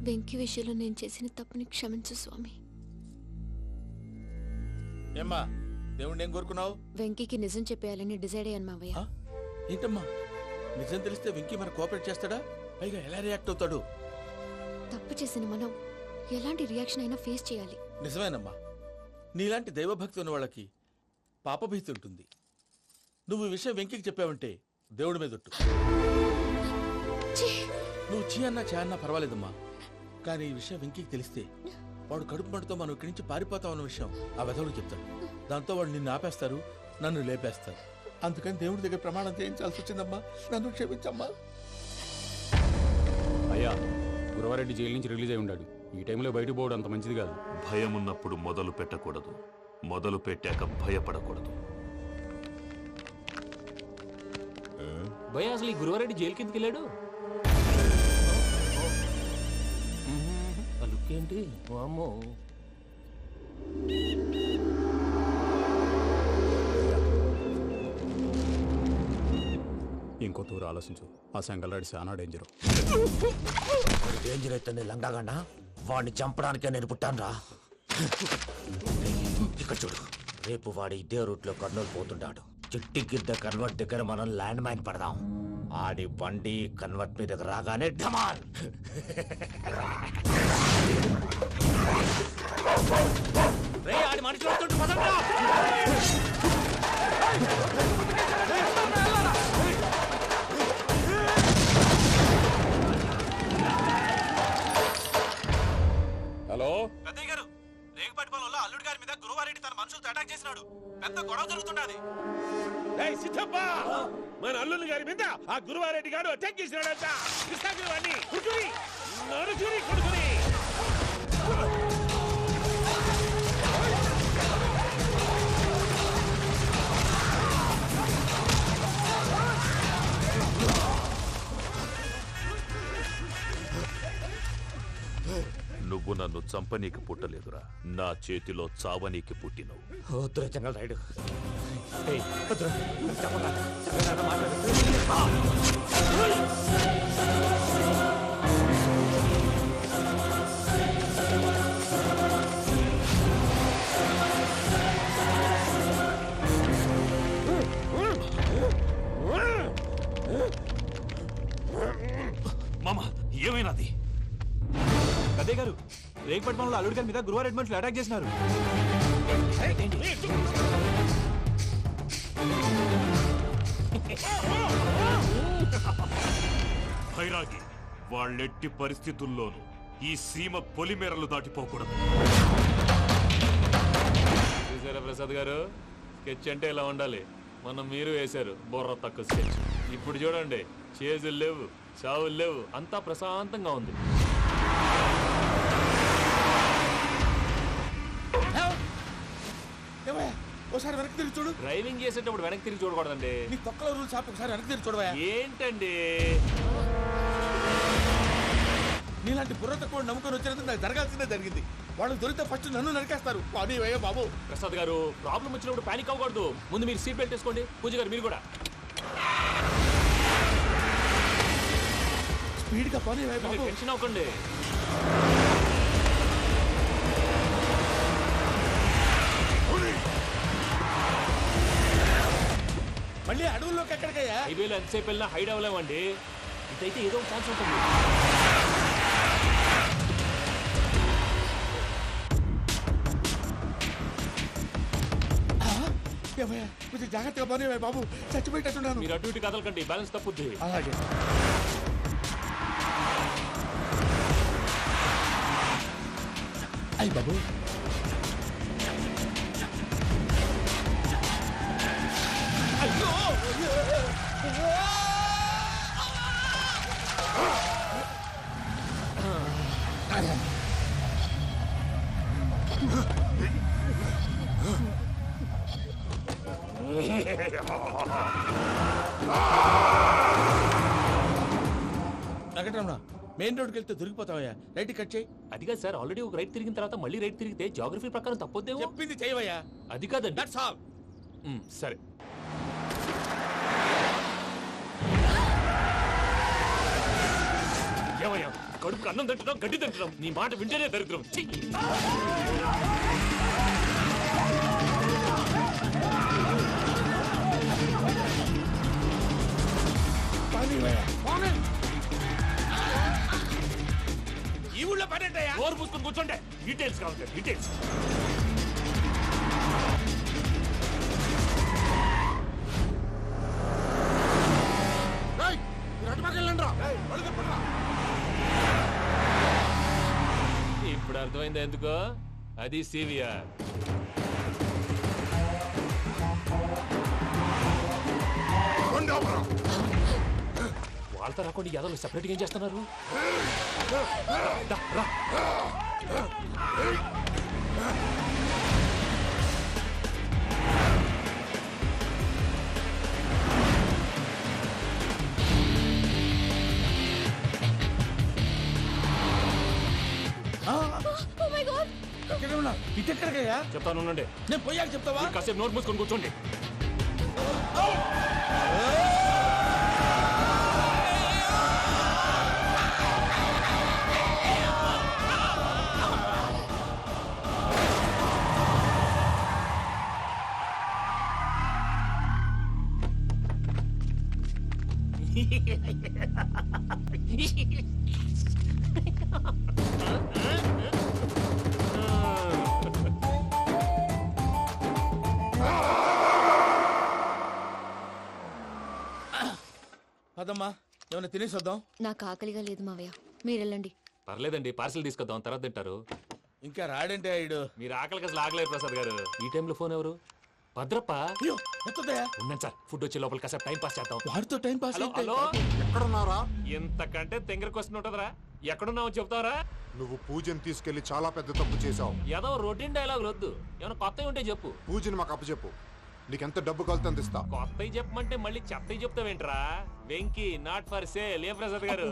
వెంకీ విషయంలో నేను చేసిన తప్పుని క్షమించు స్వామి. ఏమ్మా దేవుణ్ణి ఏం కోరుకున్నావు? వెంకీకి నిజం చెప్పేయాలని డిసైడ్ అయ్యాను మావయ్య. ఏంటమ్మా నిజం తెలిస్తే వెంకీ మన కోఆపరేట్ చేస్తాడా? పైగా ఎలా రియాక్ట్ అవుతాడు? తప్పు చేసిన మనం ఎలాంటి రియాక్షన్ అయినా ఫేస్ చేయాలి. నిజమేనమ్మా, నీలాంటి దైవభక్తి ఉన్న వాళ్ళకి పాపభీతి ఉంటుంది. నువ్వు ఈ విషయం వెంకీకి చెప్పావంటే దేవుడి మీద ఒట్టు. నువ్వు చీ అన్నా చే అన్నా పర్వాలేదమ్మా, కానీ ఈ విషయం వెంకీకి తెలిస్తే వాడు కడుపు మంటతో మనం ఇక్కడి నుంచి పారిపోతాం అన్న విషయం ఆ వెధవుడు చెప్తాడు. దాంతో వాడు నిన్ను ఆపేస్తారు, నన్ను లేపేస్తారు. అందుకని దేవుడి దగ్గర ప్రమాణం చేయించాల్సి వచ్చిందమ్మా, నన్ను క్షమించమ్మా. అయ్యా, గురవారెడ్డి జైలు నుంచి రిలీజ్ అయి ఉన్నాడు. ఈ టైంలో బయటకు పోవడం అంత మంచిది కాదు. భయం ఉన్నప్పుడు మొదలు పెట్టకూడదు, మొదలు పెట్టాక భయపడకూడదు. భయ అసలు ఈ గురువారెడ్డి జైలు కిందకి వెళ్ళాడు. ఆ లుక్ ఏంటి? అమ్మో, ఇంకో తూరు ఆలోచించు. ఆ సంగల్లాడి చాలా డేంజర్. డేంజర్ అయితే లంగాగండా వాడిని చంపడానికే నేను పుట్టాను రా. ఇక్కడ చూడు, రేపు వాడు ఇదే రూట్ లో కర్నూలు పోతుంటాడు. చిట్టి గిద్ద కన్వర్ట్ దగ్గర మనం ల్యాండ్ మైన్ పడదాం. ఆడి బండి కన్వర్ట్ మీ దగ్గర రాగానే ఢమాల్. రే ఆడి మనుషులు వస్తుంటే పదండ్రా. హలో పెద్దయ్య గారు, రేగుపాటి పొలంలో అల్లుడి గారి మీద గురువారెడ్డి తన మనుషులతో అటాక్ చేసినాడు. పెద్ద గొడవ జరుగుతున్నది. మన అల్లుడి గారి మీద ఆ గురువారెడ్డి గారు అటాక్ చేసినాడంట. కృష్ణాగిరి వాడిని నరుచుని కొడుకుని. నువ్వు నన్ను చంపనీకి పుట్టలేదురా, నా చేతిలో చావనీకి పుట్టినవు. వద్దురా జంగల్ రైడ్. మామ ఏమైనాది? పెద్దయ్య గారు, రేగుపాటి పొలంలో అల్లుడి గారి మీద గురువారెడ్డి మనుషులు అటాక్ చేసినారు. భైరాగి, వాళ్ళెట్టి పరిస్థితుల్లోనూ ఈ సీమ పొలిమేరలు దాటిపోకూడదు. చూసారా ప్రసాద్ గారు, స్కెచ్ అంటే ఇలా ఉండాలి. మనం మీరు వేశారు బుర్ర తక్కువ స్కెచ్. ఇప్పుడు చూడండి, చేజులు లేవు, చావులు లేవు, అంతా ప్రశాంతంగా ఉంది. ఒకసారి వెనక్కి తిరిగి చూడు. డ్రైవింగ్ చేసేటప్పుడు వెనక్కి తిరిగి చూడకూడదండి. నీ తొక్కలో రూల్స్ ఆపి ఒకసారి వెనక్కి తిరిగి చూడవా. ఏంటండి నీలాంటి బుర్ర తక్కువ నమ్ముకొని వచ్చినందుకు నాకు జరగాల్సిందే జరిగింది. వాళ్ళు దొరికితే ఫస్ట్ నన్ను నరికేస్తారు. కానీ అయ్యో బాబు. ప్రసాద్ గారు, ప్రాబ్లం వచ్చినప్పుడు పానిక్ అవ్వకూడదు. ముందు మీరు సీట్ బెల్ట్ వేసుకోండి. పూజ గారు మీరు కూడా స్పీడ్గా పని బాబు. టెన్షన్ అవ్వకండి. మళ్ళీ అడవుల్లోకి ఎక్కడికయ్యా? హైవేలో ఎంతసేపు వెళ్ళినా హైడ్ అవ్వలేమండి. ఇదైతే ఏదో ఒక ఛాన్స్ ఉంటుంది. కొంచెం జాగ్రత్తగా పని బాబు, చచ్చిపోయేటట్టున్నాను. మీరు అటు ఇటు కదలకండి, బ్యాలెన్స్ తప్పుద్ది. అలాగే. అయ్యి బాబు, వెంకటరమణ, మెయిన్ రోడ్కి వెళ్తే దొరికిపోతావయ్యా. రైట్ కట్ చేయి. అది కాదు సార్, ఆల్రెడీ ఒక రైట్ తిరిగిన తర్వాత మళ్ళీ రైట్ తిరిగితే జాగ్రఫీ ప్రకారం తప్పొద్దేమో. చెప్పింది చేయవయ్యా. అది కాదండి. That's all. సరే. ఏమయ్యా కడుపు అన్నం తింటున్నాం గడ్డి తింటున్నాం నీ మాట వింటేనే దరిద్రం ఛీ! ఈ ఊళ్ళో పడేటయ్యా నోరు పూసుకొని కూర్చోండి డీటెయిల్స్ కావాలి డీటెయిల్స్ ఇప్పుడు అర్థమైంది ఎందుకో అది సివిఆర్ వాళ్ళతో రాకుండా యాదవ్ సెపరేట్గా ఏం చేస్తున్నారు రా, రా. ఎక్కడ ఉన్నా ఇటెక్కడికయ్యా చెప్తాను ఉండండి నేను పోయాక చెప్తావా కాసేపు నోట్ మూసుకొని కూర్చోండి అదమ్మా ఏమైనా తినేసి వద్దాం నాకు ఆకలిగా లేదు మావయ్య మీరు వెళ్ళండి. పర్లేదండి పార్సిల్ తీసుకొద్దాం తర్వాత తింటారు ఇంకా రాడంటే ఆయుడు మీరు ఆకలికి అసలు ఆగలేదు ప్రసాద్ గారు ఈ టైంలో ఫోన్ ఎవరు భద్రప్ప అయ్యో ఎత్తదయ్యా ఉన్నాను సార్ ఫుడ్ వచ్చే లోపల కాసేపు టైం పాస్ చేద్దాం వాడితో టైం పాస్ హలో అయితే హలో ఎక్కడున్నారా? ఇంతకంటే తెంగర క్వశ్చన్ ఉంటుందిరా ఎక్కడున్నావు చెప్తావరా నువ్వు పూజని తీసుకెళ్లి చాలా పెద్ద తప్పు చేశావు. ఏదో రొటీన్ డైలాగ్ వద్దు ఏమైనా కొత్తవి ఉంటే చెప్పు పూజని మాకు అప్పచెప్పు. నీకెంత డబ్బు కలితే అందిస్తా. కొత్తవి చెప్పమంటే మళ్ళీ చెత్తవి చెప్తావేంట్రా వెంకీ నాట్ ఫర్ సేల్ ఏ ప్రసాద్ గారు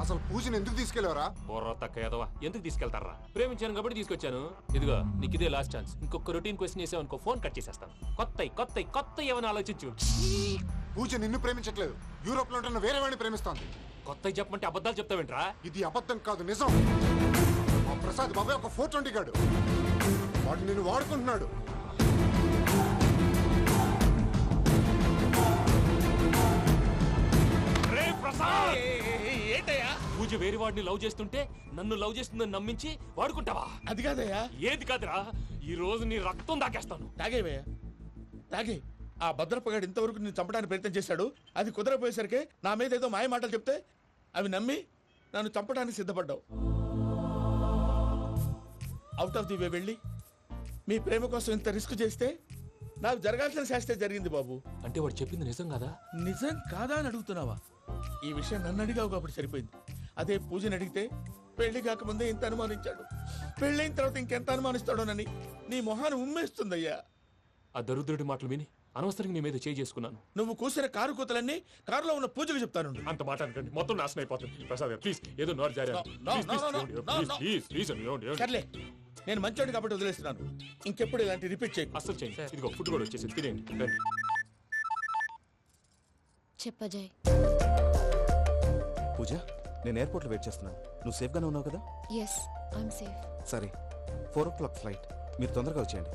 అసలు పూజని ఎందుకు తీసుకెళ్లేవరా? బుర్ర తక్క ఏదవా ఎందుకు తీసుకెళ్తారా ప్రేమించాను కాబట్టి తీసుకొచ్చాను ఇదిగో నీకు ఇదే లాస్ట్ ఛాన్స్ ఇంకొక రొటీన్ క్వశ్చన్ చేసావు అనుకో ఫోన్ కట్ చేసేస్తాను కొత్త ఏమైనా ఆలోచించు పూజ నిన్ను ప్రేమించట్లేదు, యూరోప్ లో ఉంటున్న వేరే వాడిని ప్రేమిస్తోంది. కొత్తవి చెప్పమంటే అబద్ధాలు చెప్తావేంట్రా ఇది అబద్ధం కాదు, నిజం. మా ప్రసాద్ బాబాయ్ ఒక 420 గాడు, వాడు నిన్ను వాడుకుంటున్నాడు. ఏంటయ్యా పూజ వేరే వాడిని లవ్ చేస్తుంటే నన్ను లవ్ చేస్తుందని నమ్మించి వాడుకుంటావా? అది కాదయ్యా ఏది కాదురా ఈ రోజు నీ రక్తం దాకేస్తాను. తాగేవయ్యా తాగే ఆ భద్రపగాడు ఇంతవరకు నేను చంపడానికి ప్రయత్నం చేశాడు. అది కుదరపోయేసరికి నా మీద ఏదో మాయ మాటలు చెప్తే అవి నమ్మి నన్ను చంపడానికి సిద్ధపడ్డావు. అవుట్ ఆఫ్ ది వే వెళ్ళి మీ ప్రేమ కోసం ఇంత రిస్క్ చేస్తే నాకు జరగాల్సిన శాస్త్రే జరిగింది బాబు. అంటే వాడు చెప్పింది నిజం కదా? నిజం కాదా అని అడుగుతున్నావా? ఈ విషయం నన్ను అడిగావు కాబట్టి సరిపోయింది. అదే పూజని అడిగితే పెళ్లి కాకముందే ఇంత అనుమానించాడు, పెళ్ళైన తర్వాత ఇంకెంత అనుమానిస్తాడోనని నీ మొహాన్ని ఉమ్మేస్తుందయ్యా. ఆ దరిద్రుడి మాటలు విని అనవసరంగా నీ మీద చేసుకున్నాను. నువ్వు కూసిన కారు కూతలన్నీ కారులో ఉన్న పూజకు చెప్తాను. అంత మాట అనకండి, మొత్తం నాశనం అయిపోతుంది. ప్రసాద్ ప్లీజ్ ఏదో నోరు జారీ సర్లే నేను మంచోడి కాబట్టి వదిలేస్తున్నాను. ఇంకెప్పుడు ఇలాంటి రిపీట్ చేయకు. అసలు చేయండి. ఇదిగో ఫుడ్ కూడా వచ్చేసి తినేయండి. రండి. చెప్పజాయ్. పూజ, నేను ఎయిర్పోర్ట్లో వెయిట్ చేస్తున్నాను. నువ్వు సేఫ్గానే ఉన్నావు కదా? Yes I'm safe. సరే, 4 o'clock ఫ్లైట్. మీరు తొందరగా వచ్చేయండి.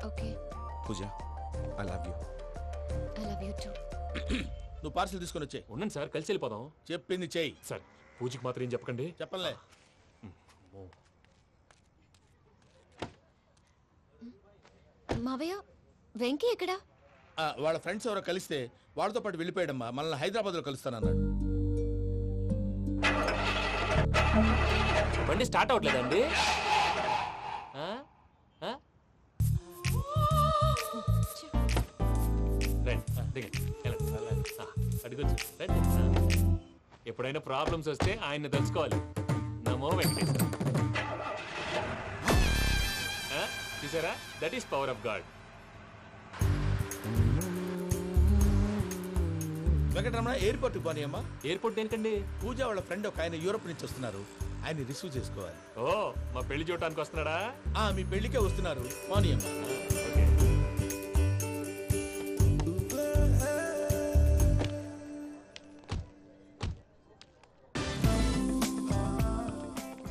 Okay. Pooja, I love you. I love you too. నువ్వు పార్సల్ తీసుకొని వచ్చే. ఉండండి సార్, కలిసి వెళ్ళిపోదాం. చెప్పింది చెయ్యి. సార్ పూజకి మాత్రం ఏం చెప్పకండి. చెప్పలే. మావయ్య వెంకీ ఎక్కడా? వాళ్ళ ఫ్రెండ్స్ ఎవరో కలిస్తే వాళ్ళతో పాటు వెళ్ళిపోయాడమ్మా. మనల్ని హైదరాబాద్లో కలుస్తానన్నాడు. బండి స్టార్ట్ అవ్వట్లేదండి. అడిగొచ్చు రండి. ఎప్పుడైనా ప్రాబ్లమ్స్ వస్తే ఆయన్ని తెలుసుకోవాలి. నమో వెంకటేశ్వర. చూసారా, that is power of God. Venkataramana ఎయిర్పోర్ట్కి పోనీ అమ్మా. ఎయిర్పోర్ట్ ఏంటండి? పూజ వాళ్ళ ఫ్రెండ్ ఒక ఆయన యూరోప్ నుంచి వస్తున్నారు, ఆయన రిసీవ్ చేసుకోవాలి. ఓ, మా పెళ్లి చూడటానికి వస్తున్నాడా? మీ పెళ్లికే వస్తున్నారు, పోనీ అమ్మా. Okay.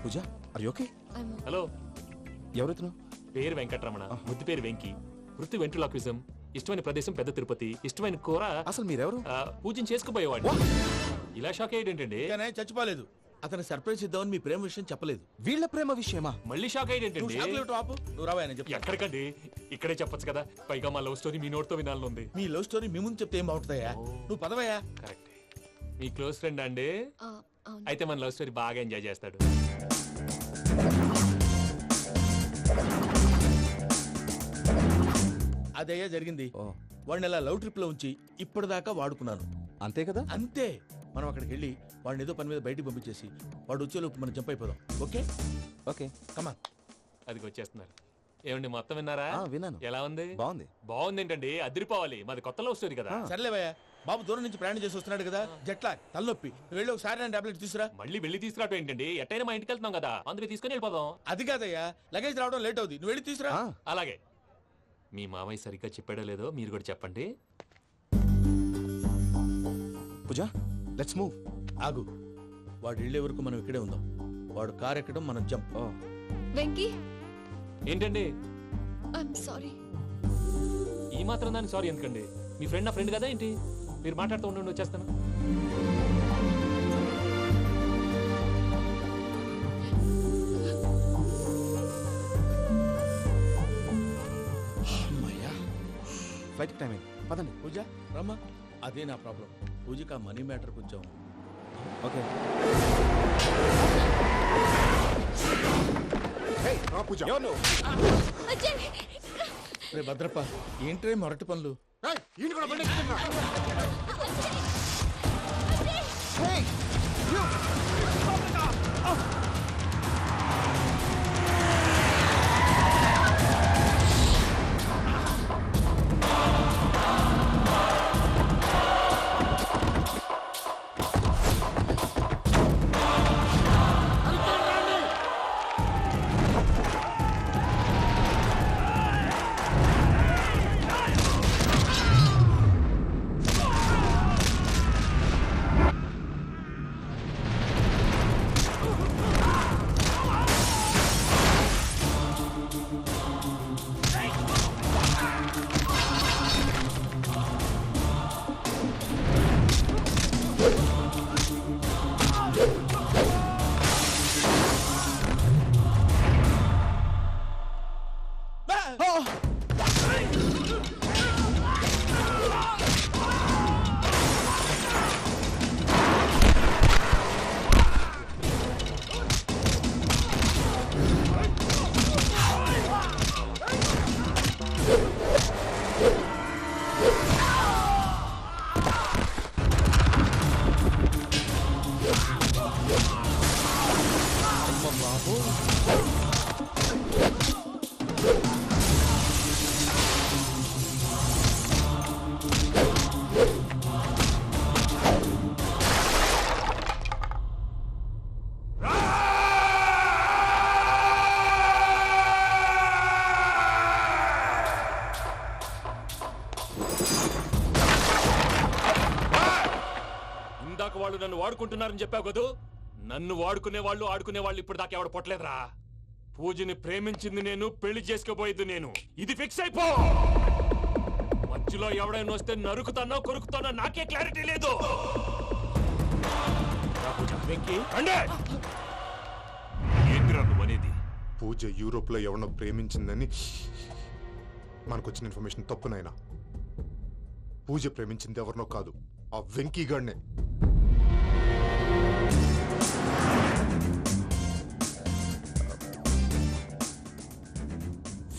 Pooja are you okay? Hello, ఎవరెత్తును? పేరు వెంకటరమణ, ముద్దు పేరు వెంకి, వృత్తి వెంట్రులాక్విజం, ఇష్టమైన ప్రదేశం పెద్ద తిరుపతి, ఇష్టమైన కూర అసలు మీరెవరు? పూజను చేసుకుపోయేవాడు. ఇలా షాక్ అయ్యేటండి? కానీ చచ్చిపోలేదు. అతను సర్ప్రైజ్ ఇద్దామని మీ ప్రేమ విషయం చెప్పలేదు. వీళ్ళ ప్రేమ విషయమా? మళ్ళీ షాక్ నువ్వు అయ్యేటండి? షాక్ లేవు ఆపు. నువ్వు రావా అని చెప్పి. ఎక్కడికండి? ఇక్కడే చెప్పొచ్చు కదా. పైగా మా లవ్ స్టోరీ మీ నోట్తో వినాలని ఉంది. మీ లవ్ స్టోరీ మీ ముందు చెప్తే ఏం బాగుంటుందయ్యా? నువ్వు పదవయ్యా. కరెక్ట్. మీ క్లోజ్ ఫ్రెండ్ అండి? అయితే మన లవ్ స్టోరీ బాగా ఎంజాయ్ చేస్తాడు. అదయ్యా జరిగింది. వాడిని అలా లవ్ ట్రిప్ లో ఉంచి ఇప్పటిదాకా వాడుకున్నాను. అంతే కదా? అంతే. మనం అక్కడికి వెళ్ళి వాడిని ఏదో పని మీద బయటికి పంపించేసి వాడు వచ్చేలోపు మనం జంప్ అయిపోదాం. Okay okay come on. అది వచ్చేస్తున్నారు. ఏమండి మొత్తం విన్నారా? విన్నాను. ఎలా ఉంది? బాగుంది. బాగుంది ఏంటండి? అదిరిపోవాలి. మాది కొత్త లవ్ స్టోరీ కదా. సర్లేవయ్యా, బాబు దూరం నుంచి ప్రయాణం చేసి వస్తున్నాడు కదా, జట్లా తలనొప్పి. వెళ్ళి ఒకసారి టాబ్లెట్ తీసుకురా. మళ్ళీ వెళ్ళి తీసుకురావటం ఏంటండి? ఎట్టైనా మా ఇంటికి వెళ్తున్నాం కదా, అందుకే తీసుకొని వెళ్ళిపోదాం. అది కాదయ్యా, లగేజ్ రావడం లేట్ అవుతుంది. నువ్వు వెళ్ళి తీసుకురా. అలాగే. మీ మామయ్య సరిగ్గా చెప్పాడో లేదో మీరు కూడా చెప్పండి. పూజ లెట్స్ మూవ్. ఆగు. వాడు వెళ్ళే వరకు మనం ఇక్కడే ఉందాం. వాడు కార్ ఎక్కడం, మనం జంప్. వెంకీ, ఏంటండి ఐఎమ్ సారీ. ఈ మాత్రం దానికి సారీ ఎందుకండి? మీ ఫ్రెండ్ నా ఫ్రెండ్ కదా ఏంటి? మీరు మాట్లాడుతూ ఉండండి, వచ్చేస్తాను. ఫ్లైట్ టైం అయింది, పదండి. పూజ రమ్మా. అదే నా ప్రాబ్లం. పూజకి ఆ మనీ మ్యాటర్ కొంచెం. ఓకే పూజ. రే భద్రప్ప, ఏంట్రే మొరటి పనులు? ఇందాక వాళ్ళు నన్ను వాడుకుంటున్నారని చెప్పావు కదూ. నన్ను వాడుకునే వాళ్ళు ఇప్పుడు దాకా ఎవడ పొట్టలేదురా. పూజని ప్రేమించింది నేను, పెళ్లి చేసుకోబోయేది నేను. ఇది ఫిక్స్ అయిపో. మధ్యలో ఎవడైనా వస్తే నరుకుతానో కొరుకుతానో నాకే క్లారిటీ లేదు. ఏంద్రా నువ్వనేది? పూజ యూరోప్ లో ఎవరినో ప్రేమించిందని మనకొచ్చిన ఇన్ఫర్మేషన్ తప్పునైనా. పూజ ప్రేమించింది ఎవరినో కాదు, ఆ వెంకీ గాడినే.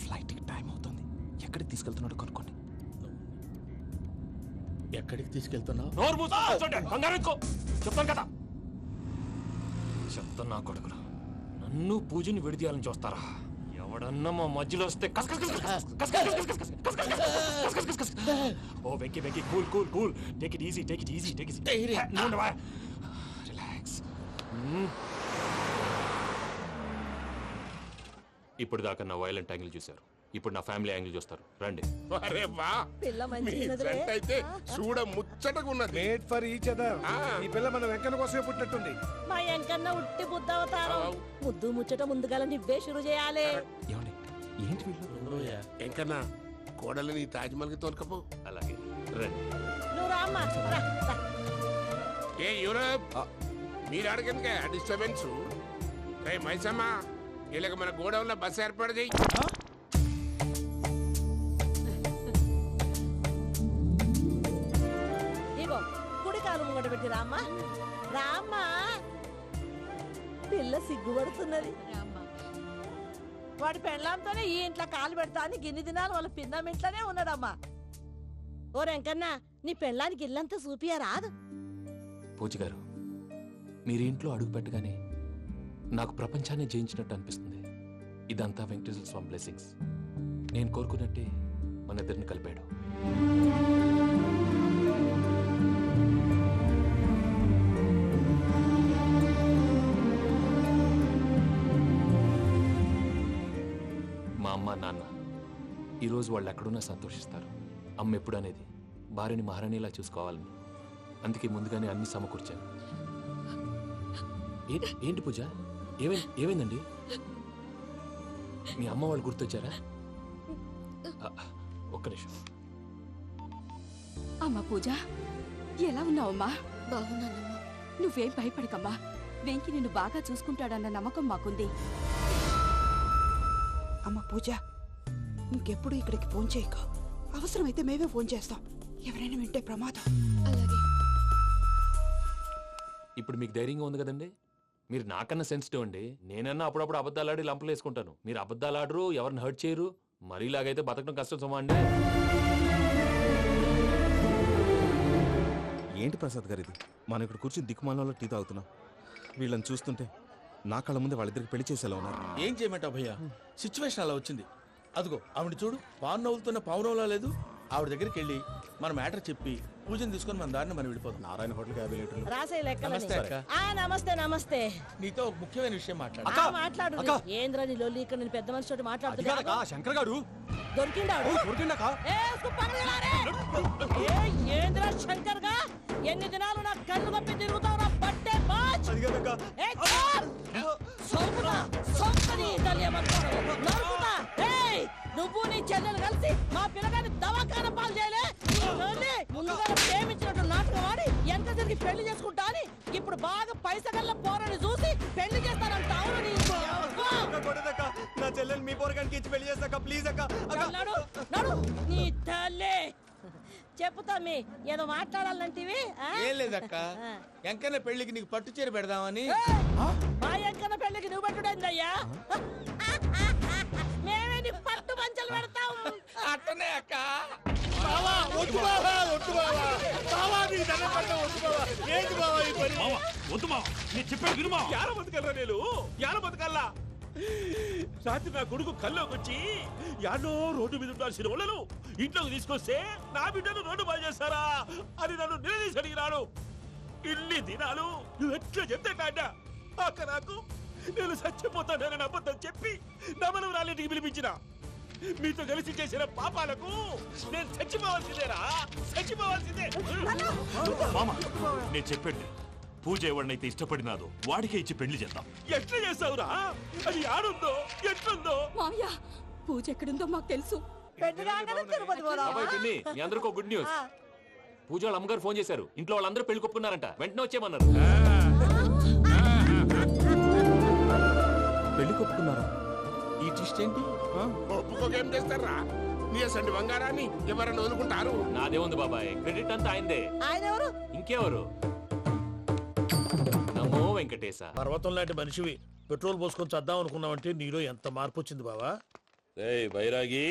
ఫ్లైట్ టైం అవుతుంది. ఎక్కడికి తీసుకెళ్తున్నాడో కనుక్కోండి. ఎక్కడికి తీసుకెళ్తున్నావు? నోరు మూసుకొని కూర్చోండి. కంగారు ఎందుకు? చెప్తాను కదా. చెప్తాను నా కొడుకులు. నన్ను పూజని విడిదీయాలని చూస్తారా? ఎవడన్నా మా మధ్యలో వస్తే ఓ Venky Venky, cool cool cool. Take it easy, take it easy, take it easy. Relax. ఇప్పుడు దాకా నా వైలెంట్ యాంగిల్ చూశారు. ఇప్పుడు నా ఫ్యామిలీ యాంగిల్ చూస్తారు రండి. అరే వా పిల్ల మీ మంచిగున్నదిలే. జంట అయితే చూడ ముచ్చటగా ఉన్నది. Made for each other. ఈ పిల్ల మన వెంకన్న కోసమే పుట్టినట్టుంది. మా ఎంకన్నా ఉట్టి బుద్ధవతారం. ముద్దు ముచ్చట ముందుగాల నువ్వే షురు చేయాలి. ఏమండి ఏంటి వీళ్ళు? ఎంకన్నా కోడలిని తాజ్మహల్ కి తోలుకపో. అలాగే రండి. నువ్వు రామ్మా రా, రా. ఏ యూరప్ మీరు అడగనుక డిస్టర్బెన్స్. రే మైసమ్మ ఇలాగ మన గోడౌన్ లో బస్సు ఏర్పాటు చేయి. ఇగో కుడి కాలు ముంగట పెట్టి రామ్మా రామ్మా. పిల్ల సిగ్గుపడుతున్నది. వాడి పెళ్ళాంతోనే ఈ ఇంట్లో కాలు పెడతా అని గిన్ని దినాలు వాళ్ళ పిన్నం ఇంట్లోనే ఉన్నాడమ్మా. ఓ వెంకన్నా నీ పెళ్ళానికి ఇల్లంతా చూపియా రాదు. పూజ గారు, మీరు ఇంట్లో అడుగు పెట్టగానే నాకు ప్రపంచాన్ని జయించినట్టు అనిపిస్తుంది. ఇదంతా వెంకటేశ్వర స్వామి బ్లెస్సింగ్స్. నేను కోరుకున్నట్టే మన ఇద్దరిని కలిపాడు. మా అమ్మ నాన్న ఈరోజు వాళ్ళు ఎక్కడున్నా సంతోషిస్తారు. అమ్మ ఎప్పుడు అనేది భార్యని మహారాణిలా చూసుకోవాలని. అందుకే ముందుగానే అన్ని సమకూర్చాను. ఏంటి పూజ, ఏమైందండి? మీ అమ్మ వాళ్ళు గుర్తొచ్చారా? ఒక్క నిమిషం. అమ్మా పూజ, ఎలా ఉన్నావమ్మా? బాగున్నానమ్మా. నువ్వేం భయపడకమ్మా. వెంకి నిన్ను బాగా చూసుకుంటాడన్న నమ్మకం మాకుంది. అమ్మ పూజ, ఇంకెప్పుడు ఇక్కడికి ఫోన్ చేయక. అవసరమైతే మేమే ఫోన్ చేస్తాం. ఎవరైనా వింటే ప్రమాదం. అలాగే. ఇప్పుడు మీకు ధైర్యంగా ఉంది కదండి. మీరు నాకన్నా సెన్సిటివ్ అండి. నేనన్నా అప్పుడప్పుడు అబద్ధాలాడి లంపలు వేసుకుంటాను. మీరు అబద్ధాలు ఆడరు, ఎవరిని హర్ట్ చేయరు. మరీలాగైతే బతకడం కష్టం సుమా అండి. ఏంటి ప్రసాద్ గారు ఇది? మనం ఇక్కడ కూర్చుని దిక్కుమాలలో టీ తాగుతున్నాం. వీళ్ళని చూస్తుంటే నా కళ్ళ ముందే వాళ్ళిద్దరికి పెళ్లి చేసేలా ఉన్నారు. ఏం చేయమంటావు భయ్యా, సిచ్యువేషన్ అలా వచ్చింది. అదిగో ఆవిడ చూడు, పావు నవ్వులుతున్న పావునవ్వులా లేదు. ఆవిడ దగ్గరికి వెళ్ళి మన మ్యాటర్ చెప్పి పూజను తీసుకొని మన దారిని మనం వెళ్ళిపోతాం. నారాయణ హోటల్ 50 లీటర్లు. రాసే నమస్తే లెక్క. అక్క. నమస్తే నమస్తే. నీతో ఒక ముఖ్యమైన విషయం మాట్లాడు. మాట్లాడు. ఏంద్రా నీ లొల్లి? ఇక్కడ నేను పెద్ద మనిషి తోటి మాట్లాడుతున్నా. శంకర్ గారు దొరికిండాడు. ఏంద్రా శంకర్ గా? ఎన్ని దినాలు నా కళ్ళు కప్పి తిరుగుతావు నా పట్టే బాచ్. నువ్వు నీ చెల్లెలు కలిసి మా పిల్లగాని దవాఖాన పాలు చేయలే. ముందుగా ప్రేమించినట్టు నాటకం ఆడి ఎంత తిరిగి పెళ్లి చేసుకుంటా అని ఇప్పుడు బాగా పైసగల్ల పోరని చూసి పెళ్లి చేస్తానంట. అవును నీ నా చెల్లెలు మీ పోరగానికి ఇచ్చి పెళ్లి చేస్తాక ప్లీజ్ అక్క. నడు నీ తల్లి. చెప్పు తమ్మి, ఏదో మాట్లాడాలంటివి. ఏం లేదక్క, ఎంకన్న పెళ్లికి నీకు పట్టు చీర పెడదామని. మా ఎంకన్న పెళ్లికి నువ్వు పెట్టుడైందయ్యా? మేమే నీ పట్టు పంచలు పెడతాం. అట్టనే అక్క. వద్దు బావా, వద్దు బావా. బావా నీ దండం పెడతా, వద్దు బావా. ఏంటి బావా ఈ పని? వద్దు మావా, నేను చెప్పాను విను మావా. యాల బతకల్లా నేను, యాల బతకల్లా. రాత్రి నా కొడుకు కల్లోకి వచ్చి యాడో రోడ్డు మీద ఉండాల్సిన వాళ్ళను ఇంట్లోకి తీసుకొస్తే నా బిడ్డను రోడ్డు బాగా చేస్తారా అని నన్ను నిలదీసి అడిగినాడు. ఇన్ని దినాలు నువ్వు ఎట్లా చెప్తే కాడా అక్క నాకు నేను చచ్చిపోతానని అబద్ధం చెప్పి నమ్మను రాలేటికి పిలిపించిన. మీతో కలిసి చేసిన పాపాలకు నేను చచ్చిపోవాల్సిందేరా, చచ్చిపోవాల్సిందే. మామ నేను చెప్పండి, పూజ ఎవరినైతే ఇష్టపడినాదో వాడికే ఇచ్చి పెళ్లి చేద్దాం. ఎట్లా చేస్తావురా? అది ఆడుందో ఎట్లుందో? మామయ్య, పూజ ఎక్కడుందో మాకు తెలుసు. తిరుపతి బాబాయ్ పిన్ని, మీ అందరికీ గుడ్ న్యూస్. పూజ వాళ్ళ అమ్మగారు ఫోన్ చేశారు. ఇంట్లో వాళ్ళందరూ పెళ్లి కొప్పుకున్నారంట. వెంటనే వచ్చేయమన్నారు. పెళ్లి కొప్పుకున్నారా? ఈ ట్విస్ట్ ఏంటి? ఒప్పుకోకేం చేస్తారా? నీ అసంటి బంగారాన్ని ఎవరన్నా వదులుకుంటారు? నాదేముంది బాబాయ్, క్రెడిట్ అంతా ఆయనదే. ఆయన ఎవరు? ఇంకెవరు? నమో వెంకటేశ. పర్వతం లాంటి మనిషివి పెట్రోల్ పోసుకొని చద్దాం అనుకున్నావంటే నీలో ఎంత మార్పు వచ్చింది బావా. బైరాగి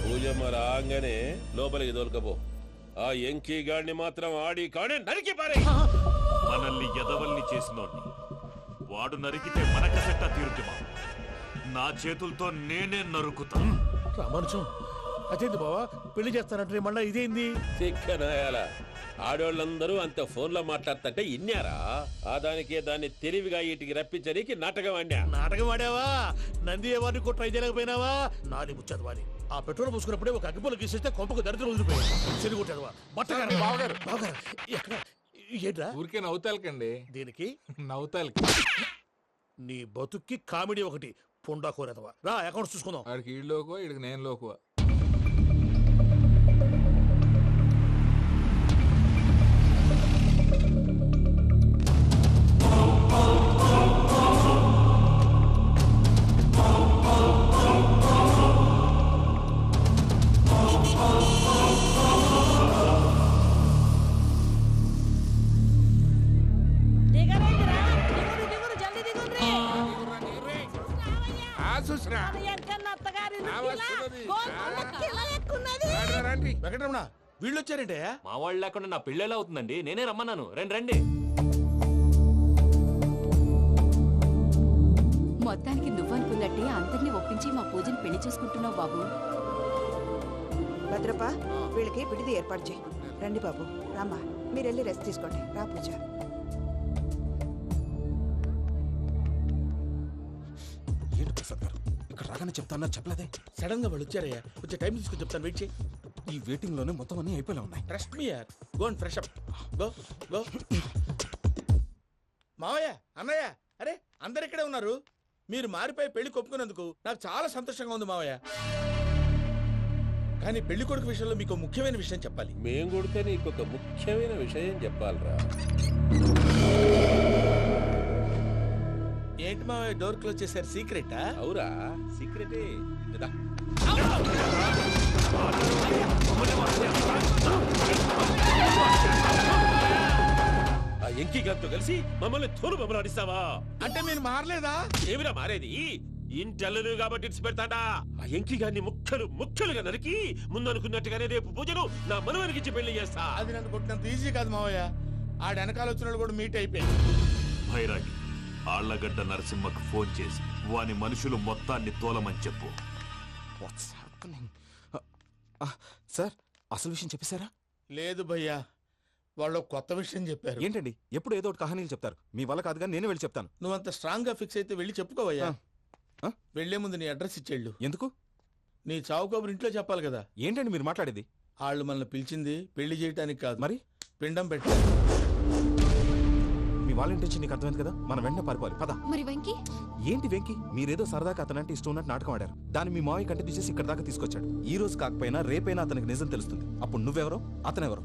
పూజమ్మ రాగానే లోపలికి దొరకపో. ఆ ఎంకీ గాడిని మాత్రం ఆడి కాడే నరికి పారే. మనల్ని ఎదవల్ని చేసినోడ్ని వాడు నరికితే మనక సెట్ట తీరుతుమా. నా చేతులతో నేనే నరుకుతా. రామానుజం అదేంది బావా, పెళ్లి చేస్తానంటే మళ్ళా ఇదేంది? చిక్కనాయాల ఆడోళ్ళందరూ అంత ఫోన్లో మాట్లాడుతుంటే ఇన్నారా ఆ దానికే దాన్ని తెలివిగా వీటికి రప్పించడానికి నాటకం ఆడా. నాటకం ఆడావా? నంది ఎవరిని కూడా ట్రై చేయలేకపోయినావా? నాది ముచ్చదు వాడి ఆ పెట్రోల్ పూసుకున్నప్పుడే ఒక అగ్గిపుల్ల గీసేస్తే కొంపకు దరిద్రం వదిలిపోయాడు. చెరి కొట్టాడు బట్టగారు. బావగారు ఎక్కడ ఏంట్రా? ఊరికే నవ్వుతాలకండి. దీనికి నవ్వుతాలకి నీ బతుక్కి కామెడీ ఒకటి పుండా కోరేదవా. రా అకౌంట్స్ చూసుకుందాం. వాడికి ఈడు లోకువ, ఈడికి నేను లోకువ. వెంకటరమణ వీళ్ళు వచ్చారంటే మా వాళ్ళు లేకుండా నా పెళ్ళేలా అవుతుందండి. నేనే రమ్మన్నాను. రండి రండి. మొత్తానికి నువ్వనుకున్నట్టే అందరినీ ఒప్పించి మా పూజని పెళ్లి చేసుకుంటున్నావు బాబు. భద్రప్ప వీళ్ళకి విడిది ఏర్పాటు చేయి. రండి బాబు. రామ్మా మీరు వెళ్ళి రెస్ట్ తీసుకోండి. రా పూజ. ఏంటి ప్రసాద్ గారు ఇక్కడ రాగానే చెప్తాను చెప్పలేదే? సడన్ గా వాళ్ళు వచ్చారయ్యా. కొంచెం టైం తీసుకొని చెప్తాను. వెయిట్ చేయి. ఈ వెయిటింగ్ లోనే మొత్తం అన్ని అయిపోయినా ఉన్నాయి. ట్రస్ట్ మీ యార్. Go and fresh up. Go go. మావయ్య అన్నయ్య అరే అందరు ఇక్కడే ఉన్నారు. మీరు మారిపోయి పెళ్లి కొప్పుకున్నందుకు నాకు చాలా సంతోషంగా ఉంది మావయ్య. కానీ పెళ్లి కొడుకు విషయంలో మీకు ముఖ్యమైన విషయం చెప్పాలి. మేం కొడితే నీకు ఒక ముఖ్యమైన విషయం చెప్పాలరా. ఏంటి మావయ్య డోర్ క్లోజ్ చేశారు? సీక్రెటా? అవురా సీక్రెటే. ఆ ఎంకి గారితో కలిసి మమ్మల్ని తోలు బొమ్మలాడిస్తావా? అంటే మీరు మారలేదా? ఏమిరా మారేది? ఇంటల్లు కాబట్టి ఇడిచి పెడతాడా? ఆ ఎంకి గారిని ముక్కలుగా నరికి ముందనుకున్నట్టుగానే రేపు పూజను నా మనవనికిచ్చి పెళ్లి చేస్తా. అది నన్ను కొట్టినంత ఈజీ కాదు మావయ్య. ఆడ వెనకాల వచ్చిన కూడా మీట్ అయిపోయింది. భైరాగి ఆళ్లగడ్డ నరసింహకు ఫోన్ చేసి వాని మనుషులు మొత్తాన్ని తోలమని చెప్పు. సార్ అసలు విషయం చెప్పేశారా? లేదు భయ్యా, వాళ్ళు కొత్త విషయం చెప్పారు. ఏంటండి ఎప్పుడు ఏదో ఒకటి కహానీలు చెప్తారు. మీ వల్ల కాదుగా నేనే వెళ్ళి చెప్తాను. నువ్వంత స్ట్రాంగ్ గా ఫిక్స్ అయితే వెళ్ళి చెప్పుకోవయ్యా. వెళ్లే ముందు నీ అడ్రస్ ఇచ్చేళ్ళు. ఎందుకు? నీ చావు కబురు ఇంట్లో చెప్పాలి కదా. ఏంటండి మీరు మాట్లాడేది? వాళ్ళు మనల్ని పిలిచింది పెళ్లి చేయటానికి కాదు, మరి పిండం పెట్టారు. మీ వాళ్ళ ఇంటి నీకు అర్థమైంది కదా. మనం వెంటనే పారిపోవాలి. పద. మరి వెంకీ? ఏంటి వెంకీ? మీరేదో సరదాగా అతనంటే ఇష్టం ఉన్నట్టు నాటకం ఆడారు. దాన్ని మీ మావయ్య కంటిన్యూ చేసి ఇక్కడ దాకా తీసుకొచ్చాడు. ఈ రోజు కాకపోయినా రేపైనా అతనికి నిజం తెలుస్తుంది. అప్పుడు నువ్వెవరో అతనెవరో.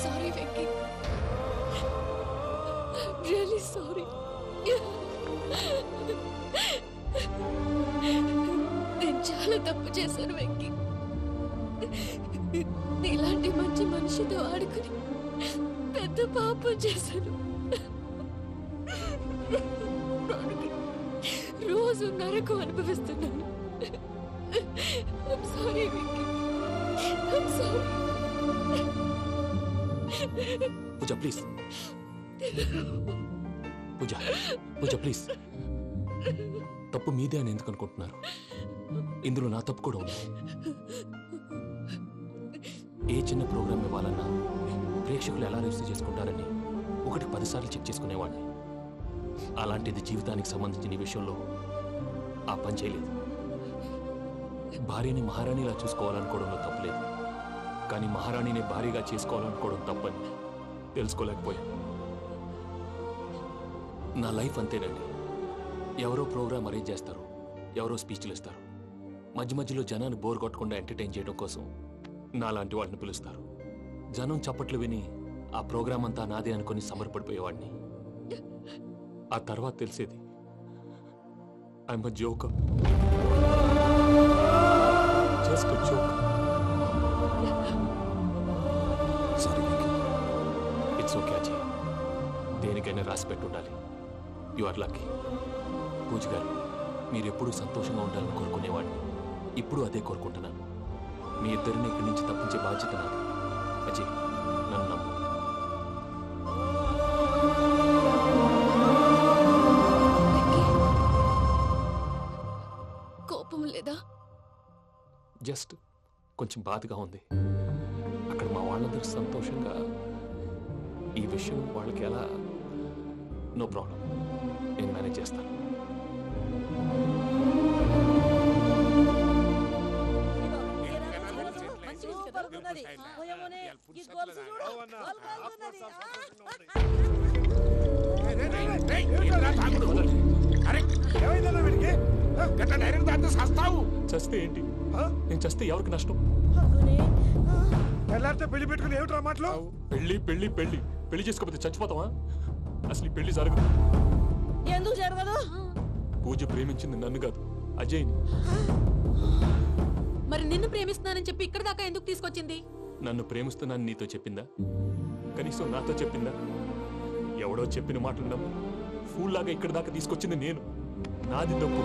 Sorry Venky, really sorry. నేను చాలా తప్పు చేశాను వెంకీ. నీలాంటి మంచి మనిషితో ఆడుకుని పెద్ద పాపం చేశాను. రోజు నరకం అనుభవిస్తున్నాను. I'm sorry, Vicky. I'm sorry. Pooja please. Pooja please. తప్పు మీదే అని ఎందుకు అనుకుంటున్నారు? ఇందులో నా తప్పు కూడా ఉంది. ఏ చిన్న ప్రోగ్రామ్ ఇవ్వాలన్నా ప్రేక్షకులు ఎలా రిసీవ్ చేసుకుంటారని 1-10 సార్లు చెక్ చేసుకునేవాడిని. అలాంటిది జీవితానికి సంబంధించిన ఈ విషయంలో ఆ పని చేయలేదు. భార్యని మహారాణిలా చూసుకోవాలనుకోవడంలో తప్పులేదు, కానీ మహారాణిని భార్యగా చేసుకోవాలనుకోవడం తప్పని తెలుసుకోలేకపోయాను. నా లైఫ్ అంతేనండి. ఎవరో ప్రోగ్రామ్ అరేంజ్ చేస్తారు, ఎవరో స్పీచ్లు ఇస్తారు. మధ్యలో జనాన్ని బోర్ కొట్టకుండా ఎంటర్టైన్ చేయడం కోసం నాలాంటి వాడిని పిలుస్తారు. జనం చప్పట్లు విని ఆ ప్రోగ్రామ్ అంతా నాదే అనుకుని సమర్పడిపోయేవాడిని. ఆ తర్వాత తెలిసేది I'm a joker. Just a joke. It's okay Ajay. దేనికైనా రాసి పెట్టుండాలి. You are lucky. పూజ గారు, మీరు ఎప్పుడూ సంతోషంగా ఉండాలని కోరుకునేవాడిని. ఇప్పుడు అదే కోరుకుంటున్నాను. మీ ఇద్దరిని ఇక్కడి నుంచి తప్పించే బాధ్యత నాది. అజయ్, నన్ను నమ్ము. జస్ట్ కొంచెం బాధగా ఉంది. అక్కడ మా వాళ్ళందరూ సంతోషంగా ఈ విషయం వాళ్ళకి ఎలా నో ప్రాబ్లం, నేను మేనేజ్ చేస్తాను. చస్తే ఏంటి? నేను చస్తే ఎవరికి నష్టం? పెళ్లి పెట్టుకుని ఏమిట్రా మాటలు? పెళ్లి పెళ్లి పెళ్లి పెళ్లి చేసుకోకపోతే చచ్చిపోతావా? అసలు ఈ పెళ్లి జరగదు. ఎందుకు జరగదు? పూజ ప్రేమించింది నన్ను కాదు, అజయ్ని. మరి నిన్ను ప్రేమిస్తున్నానని చెప్పి ఇక్కడ దాకా ఎందుకు తీసుకొచ్చింది? నన్ను ప్రేమిస్తున్నాను నీతో చెప్పిందా? కనీసం నాతో చెప్పిందా? ఎవడో చెప్పిన మాటలు నమ్ము ఫూల్ లాగా ఇక్కడ దాకా తీసుకొచ్చింది నేను. నాది తప్పు.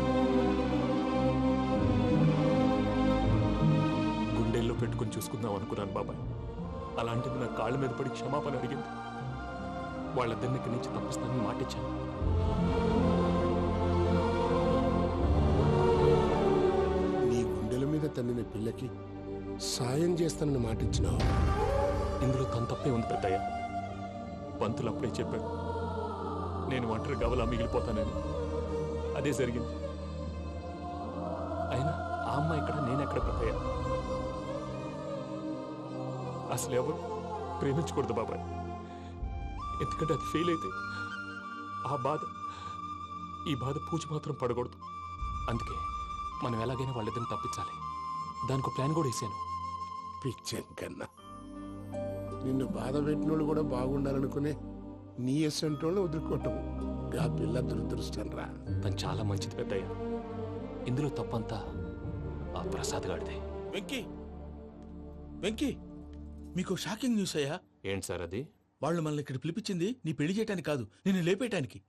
గుండెల్లో పెట్టుకుని చూసుకుందాం అనుకున్నాను బాబాయ్. అలాంటిది నా కాళ్ళ మీద పడి క్షమాపణ అడిగింది. వాళ్ళిద్దరిని ఇక్కడి నుంచి తప్పిస్తానని మాటిచ్చాను. నీ గుండెల మీద తన్నిన పిల్లకి సాయం చేస్తానని మాటిచ్చినావు. ఇందులో తన తప్పే ఉంది పెద్దయ్య. పంతులు అప్పుడే చెప్పాడు నేను ఒంటరి గవలా మిగిలిపోతానని. అదే జరిగింది. అయినా ఆ అమ్మాయి ఇక్కడ, నేనెక్కడ పెద్దయ్య? అసలు ఎవరు ప్రేమించకూడదు బాబాయ్. ఎందుకంటే అది ఫెయిల్ అయితే ఈ బాధ పూజ మాత్రం పడకూడదు. అందుకే మనం ఎలాగైనా వాళ్ళిద్దరిని తప్పించాలి. దానికి ప్లాన్ కూడా వేసాను. పిచ్చంకన్నా నిన్ను బాధ పెట్టినోళ్ళు కూడా బాగుండాలనుకునే నీ ఎసంటోళ్ళు వదులుకోవటం ఆ పిల్ల దురదృష్టం రా. తను చాలా మంచిది పెద్దయ్య. ఇందులో తప్పంతా ఆ ప్రసాద్ గాడిదే. వెంకీ వెంకీ, మీకు షాకింగ్ న్యూస్ అయ్యా. ఏంటి సార్ అది? వాళ్ళు మనల్ని ఇక్కడ పిలిపించింది నీ పెళ్లి చేయటానికి కాదు, నిన్ను లేపేయటానికి.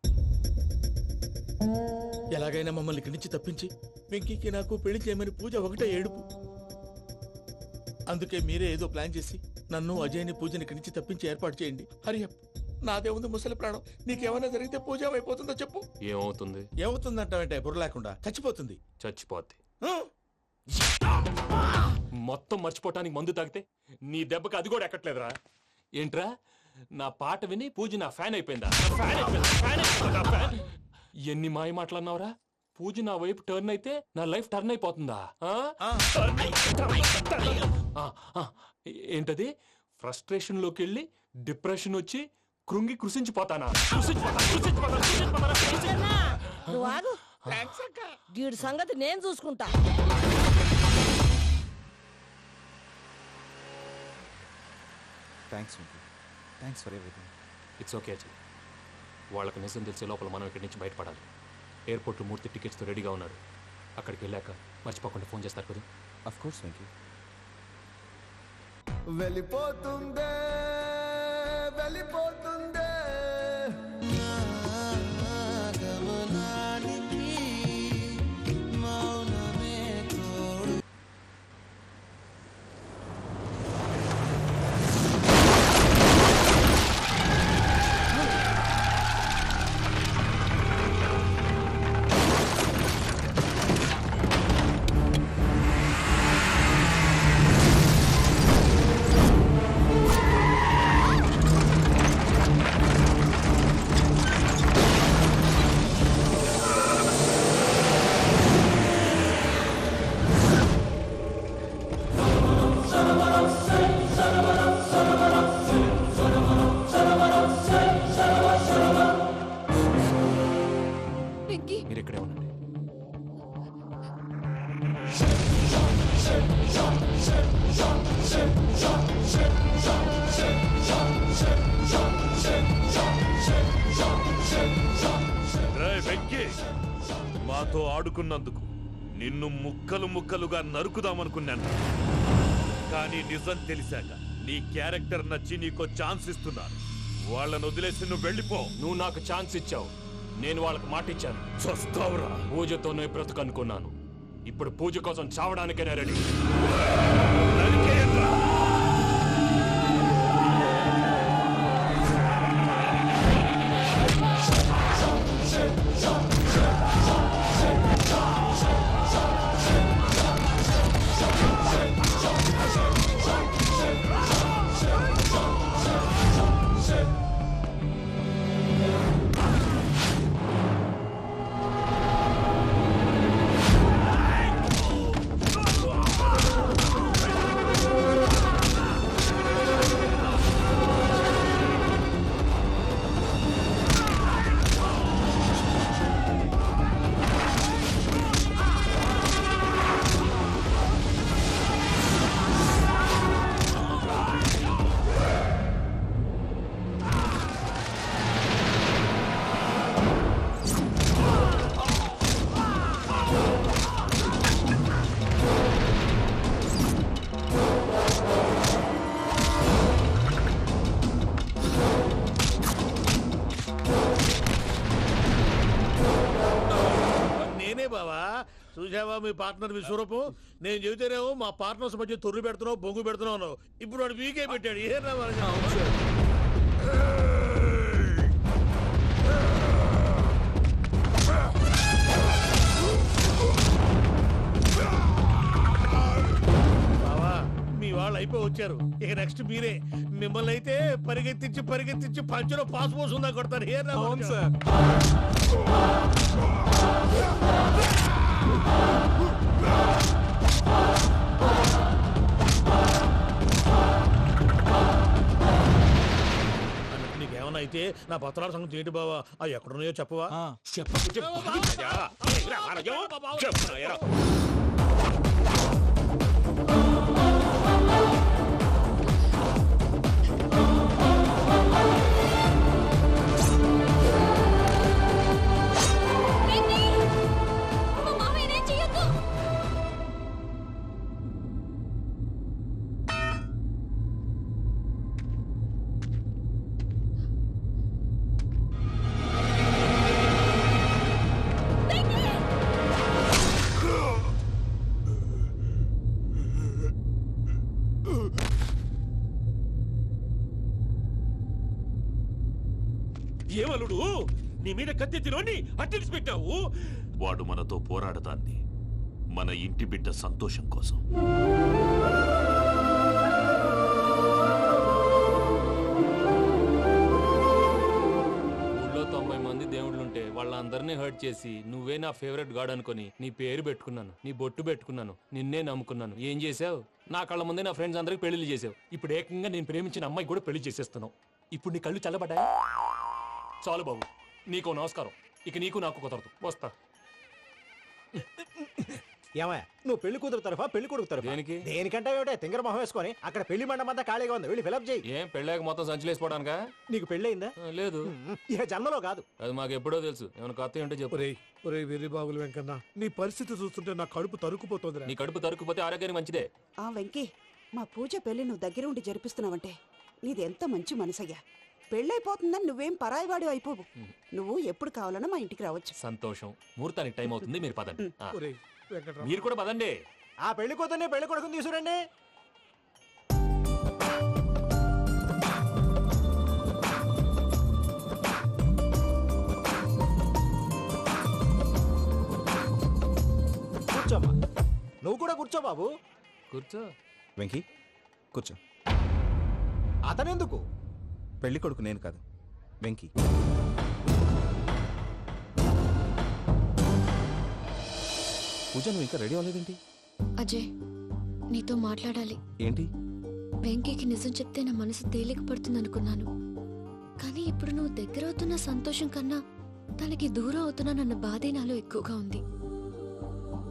ఎలాగైనా మమ్మల్ని ఇక్కడి నుంచి తప్పించి వెంకీకి నాకు పెళ్లి చేయమని పూజ ఒకటే ఏడుపు. అందుకే మీరే ఏదో ప్లాన్ చేసి నన్ను అజయ్ని పూజని ఇక్కడి నుంచి తప్పించి ఏర్పాటు చేయండి. హరియప్, నాదే ఉంది ముసలి ప్రాణం. నీకేమైనా జరిగితే పూజ అయిపోతుందో చెప్పు. ఏమవుతుంది? ఏమవుతుందంటావంటే బుర్ర లేకుండా చచ్చిపోతుంది. చచ్చిపోద్ది. మొత్తం మర్చిపోవటానికి మందు తాగితే నీ దెబ్బకి అది కూడా ఎక్కట్లేదురా. ఏంట్రా, నా పాట విని పూజ నా ఫ్యాన్ అయిపోయిందా? ఎన్ని మాయ మాటలన్నావురా? పూజ నా వైపు టర్న్ అయితే నా లైఫ్ టర్న్ అయిపోతుందా? ఏంటది? ఫ్రస్ట్రేషన్ లోకి వెళ్ళి డిప్రెషన్ వచ్చి కృంగి కృషించిపోతానా? వీడి సంగతి నేను చూసుకుంటా. Thanks for everything. It's okay Ajay. వాళ్ళకి నిజం తెలిసే లోపల మనం ఇక్కడి నుంచి బయటపడాలి. ఎయిర్పోర్ట్లో మూర్తి టికెట్స్తో రెడీగా ఉన్నాడు. అక్కడికి వెళ్ళాక మర్చిపోకుండా ఫోన్ చేస్తారు కదా. Of course Venky. వెళ్ళిపోతుందే వెళ్ళిపోతుందే గమనానికి మౌనమే తోడు. మీరు ఇక్కడే ఉండండి. వెంకీ, మాతో ఆడుకున్నందుకు నిన్ను ముక్కలు ముక్కలుగా నరుకుదామనుకున్నాను. కానీ నిజం తెలిసాక నీ క్యారెక్టర్ నచ్చి నీకో ఛాన్స్ ఇస్తున్నారు. వాళ్ళను వదిలేసి నువ్వు వెళ్ళిపో. నువ్వు నాకు ఛాన్స్ ఇచ్చావు, నేను వాళ్ళకి మాట ఇచ్చాను. చస్తావురా. పూజతోనే బ్రతుకనుకున్నాను. ఇప్పుడు పూజ కోసం చావడానికైనా రెడీ. చూసావా మీ పార్ట్నర్ విశ్వరూపం? నేను చెబితేనేమో మా పార్ట్నర్స్ మధ్య తొర్రు పెడుతున్నావు, బొంగు పెడుతున్నావు అన్నావు. ఇప్పుడు వాడు వీకే పెట్టాడు. ఏ బావా, మీ వాళ్ళు అయిపోయి వచ్చారు. ఇక నెక్స్ట్ మీరే. మిమ్మల్ని అయితే పరిగెత్తించి పరిగెత్తించి పంచలో పాస్ పోస్ ఉందా కొడతారు. ఏ నీకేమన్నా అయితే నా పత్రాల సంగతి ఏంటి బావా? అవి ఎక్కడున్నాయో చెప్పవా? ఏమలుడు, నీ మీద కత్తెత్తిలోని అట్టెలిసి పెట్టావు. వాడు మనతో పోరాడదాన్ని మన ఇంటి బిడ్డ సంతోషం కోసం. ఊళ్ళో 90 మంది దేవుళ్ళుంటే వాళ్ళందరినీ హర్ట్ చేసి నువ్వే నా ఫేవరెట్ గాడ్ అనుకుని నీ పేరు పెట్టుకున్నాను, నీ బొట్టు పెట్టుకున్నాను, నిన్నే నమ్ముకున్నాను. ఏం చేసావు? నా కళ్ళ ముందే నా ఫ్రెండ్స్ అందరికి పెళ్లి చేసావు. ఇప్పుడు ఏకంగా నేను ప్రేమించిన అమ్మాయి కూడా పెళ్లి చేసేస్తున్నావు. ఇప్పుడు నీ కళ్ళు చల్లబడ్డాయి. చాలు బాబు, నీకో నమస్కారం. ఇక నీకు నాకు కుదరదు. వస్తా. ఏమయ్యా, నువ్వు పెళ్లి కూతురు తరఫా పెళ్లి కొడుకు తరఫా? దేనికి? దేనికంటే ఏమిటే తింగర మొహం వేసుకొని అక్కడ పెళ్లి మండపంతా ఖాళీగా ఉంది, వెళ్ళి ఫిలప్ చేయి. ఏం పెళ్ళాక మొత్తం సంచలేసిపోవడానికా? నీకు పెళ్ళయిందా? లేదు. ఇక జన్మలో కాదు. అది మాకు ఎప్పుడో తెలుసు. ఏమైనా కొత్త ఏంటో చెప్పు. వెర్రి బాగులు వెంకన్న, నీ పరిస్థితి చూస్తుంటే నా కడుపు తరుక్కుపోతుంది. నీ కడుపు తరుక్కుపోతే ఆరోగ్యానికి మంచిదే. ఆ వెంకీ, మా పూజ పెళ్లి నువ్వు దగ్గర ఉండి జరిపిస్తున్నావంటే నీది ఎంత మంచి మనసయ్యా. పెళ్ళైపోతుందని నువ్వేం పరాయివాడు అయిపోవు. నువ్వు ఎప్పుడు కావాలన్నా మా ఇంటికి రావచ్చు. సంతోషం. ముహూర్తానికి టైం అవుతుంది, మీరు పదండి. మీరు కూడా పదండి. ఆ పెళ్లి కూతుర్ని పెళ్లి కొడుకుని తీసుకురండి. కూర్చోమ్మా. నువ్వు కూడా కూర్చో బాబు. కూర్చో. వెంకీ కూర్చో. అతనెందుకు? పెళ్లి కొడుకు నేను కాదు, వెంకీ. పూజ, నువ్వు ఇంకా రెడీ అవ్వలేదేంటి? అజయ్, నీతో మాట్లాడాలి. ఏంటి? వెంకీకి నిజం చెప్తే నా మనసు తేలిక పడుతుంది అనుకున్నాను. కానీ ఇప్పుడు నువ్వు దగ్గర అవుతున్న సంతోషం కన్నా తనకి దూరం అవుతున్నానన్న బాధే నాలో ఎక్కువగా ఉంది.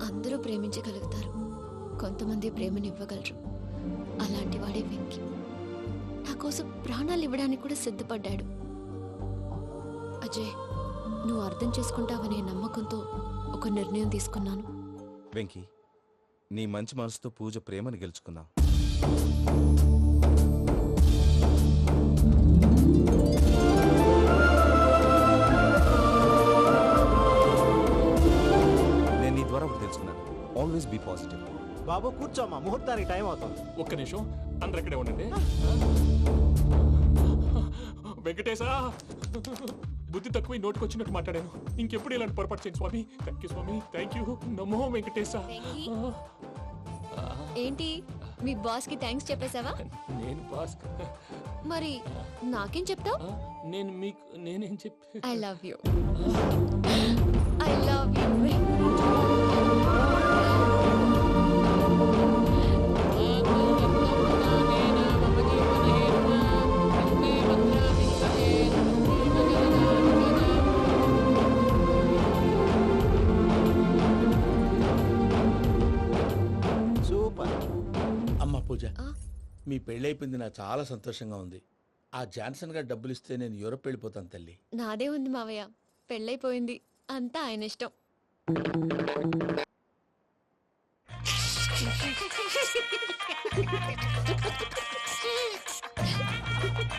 అందరూ ప్రేమించగలుగుతారు, కొంతమంది ప్రేమనివ్వగలరు. అలాంటి వాడే వెంకీ. నా కోసం ప్రాణాలు ఇవ్వడానికి కూడా సిద్ధపడ్డాడు. అజయ్, నువ్వు అర్థం చేసుకుంటావనే నమ్మకంతో ఒక నిర్ణయం తీసుకున్నాను. వెంకీ, నీ మంచి మనసుతో పూజ ప్రేమని గెలుచుకుందాం. నేను నీ ద్వారా ఒకటి తెలుసుకున్నాను. Always be positive. బాబు కూర్చోమ్మా, ముహూర్తానికి టైం అవుతుంది. ఒక్క నిమిషం, అందరు ఇక్కడే ఉండండి. వెంకటేశా, బుద్ధి తక్కువ నోటికి వచ్చినట్టు మాట్లాడాను. ఇంకెప్పుడు ఇలాంటి పొరపాటు చేయండి స్వామి. థ్యాంక్ యూ స్వామి, థ్యాంక్ యూ. నమో వెంకటేశా. ఏంటి, మీ బాస్ కి థ్యాంక్స్ చెప్పేశావా? నేను బాస్ మరి నాకేం చెప్తావు? నేను మీకు నేనేం చెప్పి I love you. I love you. Pooja, మీ పెళ్ళైపోయింది, నాకు చాలా సంతోషంగా ఉంది. ఆ జాన్సన్ గారు డబ్బులు ఇస్తే నేను యూరప్ వెళ్ళిపోతాను తల్లి. నాదే ఉంది మావయ్య, పెళ్ళైపోయింది, అంతా ఆయన ఇష్టం.